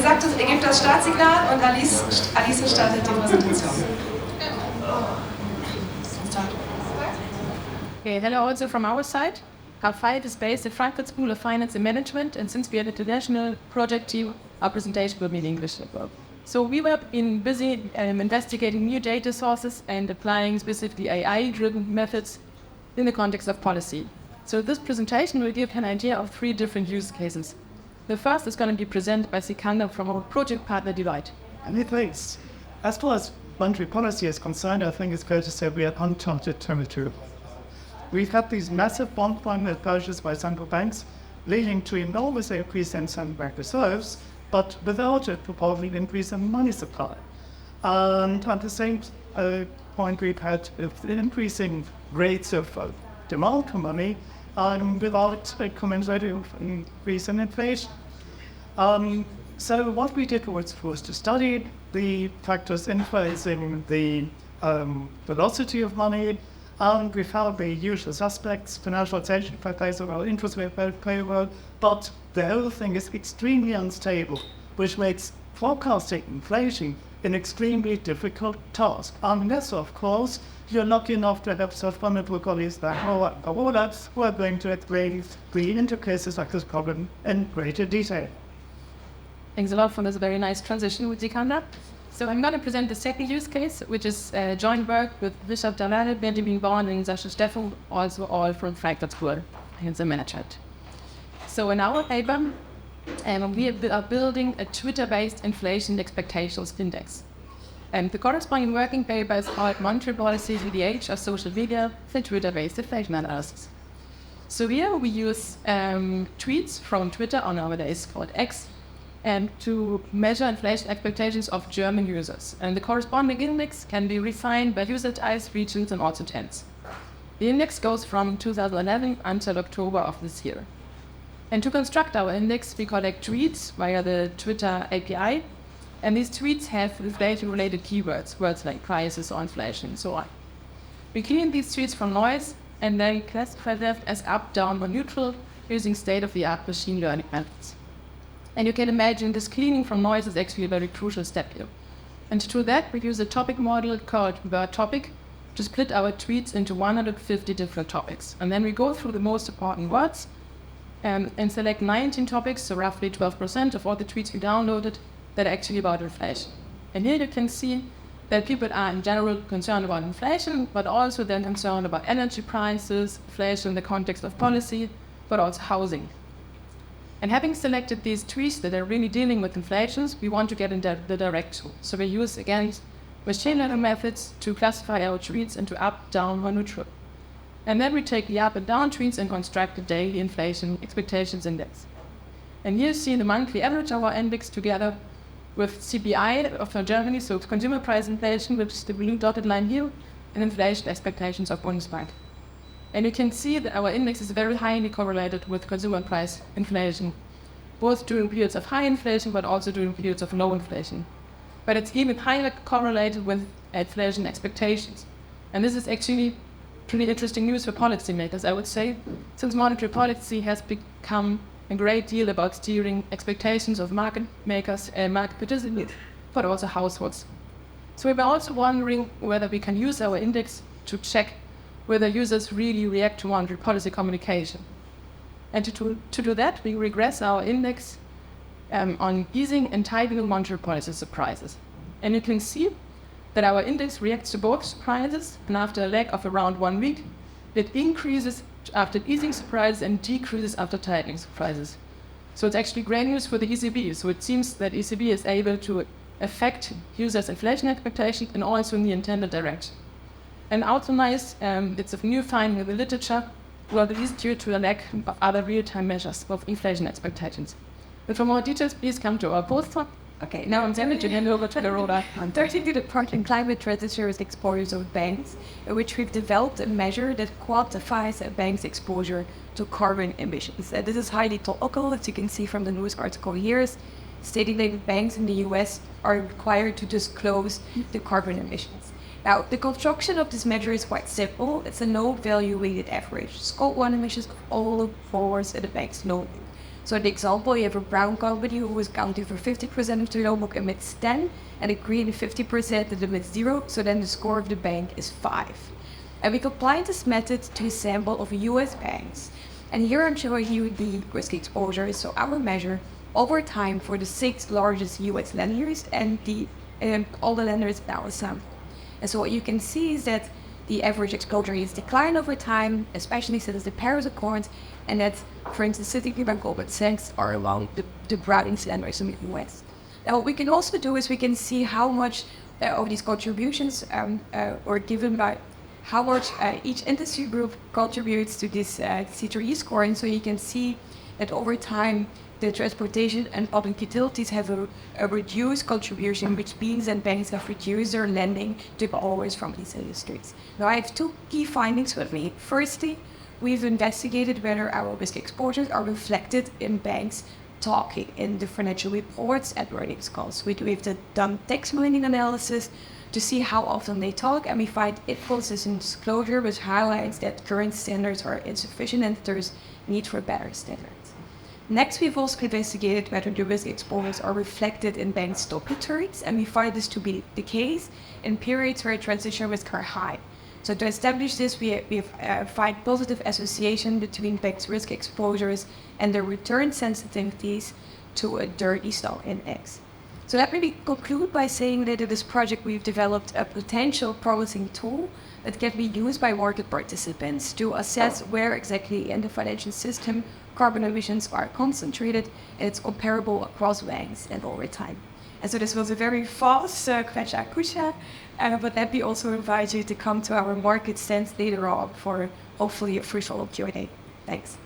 gesagt, er gibt das Startsignal und Alice startet die Präsentation. Okay, hello also from our side. Our fight is based at Frankfurt School of Finance and Management, and since we are an international project team, our presentation will be in English as well. So we were busy investigating new data sources and applying specifically AI-driven methods in the context of policy. So this presentation will give an idea of 3 different use cases. The first is going to be presented by Sikandar from our project partner Deloitte. Many thanks. As far as monetary policy is concerned, I think it's fair to say we are uncharted territory. We've had these massive bond funded purchases by central banks, leading to enormous increase in central bank reserves, but without a proportionate increase in money supply. And at the same point, we've had increasing rates of demand for money without a commensurate increase in inflation. So what we did was to study the factors influencing the velocity of money, and we found the usual suspects. Financialization plays a role, interest rate play a role, but the whole thing is extremely unstable, which makes forecasting inflation an extremely difficult task, unless, of course, you're lucky enough to have such wonderful colleagues like Roland, who are going to explain the interfaces of this problem in greater detail. Thanks a lot for this very nice transition with Sikandar. So I'm going to present the second use case, which is joint work with Bishop Dalal, Benjamin Born, and Sascha Steffen, also all from Frankfurt School in the management. So in our paper, we are building a Twitter-based inflation expectations index. And the corresponding working paper is called Monetary Policy in the Age of Social Media, the Twitter-based inflation analysis. So here we use tweets from Twitter, or nowadays called X, and to measure inflation expectations of German users. And the corresponding index can be refined by user types, regions, and also tense. The index goes from 2011 until October of this year. And to construct our index, we collect tweets via the Twitter API, and these tweets have inflation-related keywords, words like prices or inflation, and so on. We clean these tweets from noise and then classify them as up, down, or neutral using state-of-the-art machine learning methods. And you can imagine this cleaning from noise is actually a very crucial step here. And to do that, we use a topic model called word topic to split our tweets into 150 different topics. And then we go through the most important words and select 19 topics, so roughly 12% of all the tweets we downloaded that are actually about inflation. And here you can see that people are in general concerned about inflation, but also then concerned about energy prices, inflation in the context of policy, but also housing. And having selected these tweets that are really dealing with inflations, we want to get in the direction. So we use, again, machine learning methods to classify our tweets into up, down, or neutral. And then we take the up and down tweets and construct the daily inflation expectations index. And here you see the monthly average of our index together with CPI of Germany, so consumer price inflation, which is the blue dotted line here, and inflation expectations of Bundesbank. And you can see that our index is very highly correlated with consumer price inflation, both during periods of high inflation, but also during periods of low inflation. But it's even highly correlated with inflation expectations. And this is actually pretty interesting news for policymakers, I would say, since monetary policy has become a great deal about steering expectations of market makers and market participants, but also households. So we were also wondering whether we can use our index to check whether users really react to monetary policy communication. And to do that, we regress our index on easing and tightening monetary policy surprises. And you can see that our index reacts to both surprises, and after a lag of around 1 week, it increases after easing surprises and decreases after tightening surprises. So it's actually great news for the ECB. So it seems that ECB is able to affect users' inflation expectations and also in the intended direction. And also nice, it's a new finding in the literature, well, it is due to a lack of other real-time measures of inflation expectations. But for more details, please come to our poster. Okay, now I'm going to hand over to the Roda. I'm directly the part in climate transition risk exposures of banks, in which we've developed a measure that quantifies a bank's exposure to carbon emissions. This is highly topical, as you can see from the news article here, stating that banks in the US are required to disclose the carbon emissions. Now, the construction of this measure is quite simple. It's a no value weighted average. Scope 1 emissions of all borrowers at the bank's loan. So the example, you have a brown company who is accounting for 50% of the loan book emits 10, and a green 50% that emits 0, so then the score of the bank is 5. And we applied this method to a sample of US banks. And here I'm showing you the risk exposure, so our measure over time for the 6 largest US lenders and all the lenders in our sample. And so what you can see is that the average exposure is declined over time, especially since the Paris Accord, and that, for instance, Citibank and Goldman Sachs are among the broadest lenders in the US. Now, what we can also do is we can see how much of these contributions are given by how much each industry group contributes to this C3E score. And so you can see that over time, the transportation and public utilities have a reduced contribution, which means that banks have reduced their lending to borrowers from these industries. Now, I have 2 key findings with me. Firstly, we've investigated whether our risk exposures are reflected in banks talking in the financial reports and earnings calls. We've done text mining analysis to see how often they talk, and we find inconsistent disclosure, which highlights that current standards are insufficient and there's need for better standards. Next, we've also investigated whether the risk exposures are reflected in bank stock returns, and we find this to be the case in periods where transition risks are high. So to establish this, we find positive association between banks' risk exposures and their return sensitivities to a dirty stock index. So let me conclude by saying that in this project we've developed a potential promising tool that can be used by market participants to assess where exactly in the financial system carbon emissions are concentrated, and it's comparable across banks and over time. And so this was a very fast Pecha Kucha, but let me also invite you to come to our market stands later on for hopefully a fruitful Q&A. Thanks.